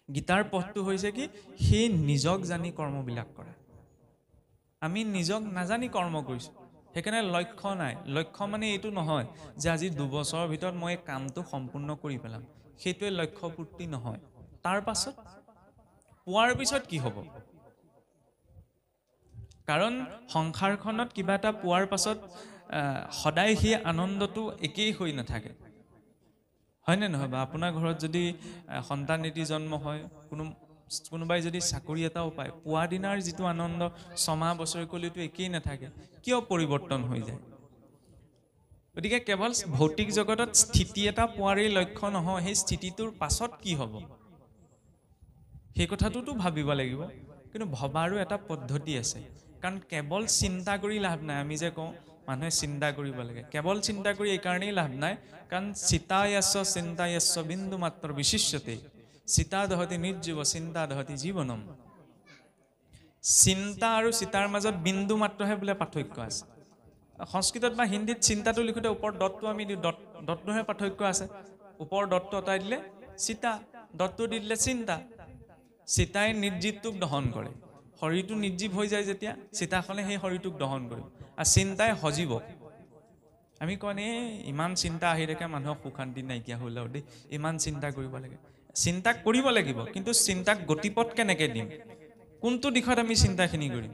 গীতাৰ পথটো হৈছে কি সেই নিজক জানি কৰ্মবিলাক কৰা আমি নিজক নাজানি কৰ্ম কৰিছো সেইকাৰণে লক্ষ্য নাই লক্ষ্য মানে এইটো নহয় যে আজি 2 বছৰৰ ভিতৰত মই কামটো সম্পূৰ্ণ কৰি পেলাম সেইটোৱে লক্ষ্য পূৰ্তি নহয় তাৰ পাছত পোৱাৰ পিছত কি হ'ব কাৰণ সংসাৰখনত কিবা এটা পোৱাৰ পাছত সদায় সেই আনন্দটো একেই হৈ নাথাকে হয় নে নহয় বা আপোনাৰ ঘৰত যদি সন্তান এটি জন্ম হয় কোনোবাই যদি চাকৰি এটাও পায় পোৱা দিনাৰ যিটো আনন্দ 6 মাহ বছৰকলৈতো একেই নাথাকে কিয় পৰিৱৰ্তন হৈ যায় গতিকে কেৱল ভৌতিক জগতত স্থিতি এটা পোৱাৰেই লক্ষ্য নহয় সেই স্থিতিটোৰ পাছত কি হ'ব সেই কথাটোতো ভাবিব লাগিব কিন্তু ভবাৰো এটা পদ্ধতি আছে কাৰণ কেৱল চিন্তা কৰি লাভ নাই আমি যে কওঁ মানুহে চিন্তা কৰিব লাগে কেৱল চিন্তা কৰি এই কাৰণেই লাভ নাই কাৰণ চিতায়স্য চিন্তায়স্য বিন্দু মাত্ৰ বিশিষ্যতে চিতা দহতি নিৰ্জীৱ চিন্তা দহতি জীৱনম চিন্তা আৰু চিতাৰ মাজত বিন্দু মাত্ৰহে বোলে পাৰ্থক্য আছে সংস্কৃতত বা হিন্দীত চিন্তাটো লিখোতে ওপৰ দত্তটো আমি দত্তটোহে পাৰ্থক্য আছে ওপৰ দত্ত অটাই দিলে চিতা দত্তটো দি দিলে চিন্তা চিতাই নিৰ্জীৱটোক দহন কৰে শৰীৰটো নিৰ্জীৱ হৈ যায় যেতিয়া চিতাখনে সেই শৰীৰটোক দহন কৰিব আৰু চিন্তাই সজীৱ আমি কনে ইমান চিন্তা আহি থাকে মানুহৰ সুখান্তি নাইকিয়া হ'ল দেই ইমান চিন্তা কৰিব লাগে চিন্তা কৰিব লাগিব কিন্তু চিন্তাক গতিপথ কেনেকৈ দিম কোনটো দিশত আমি চিন্তাখিনি কৰিম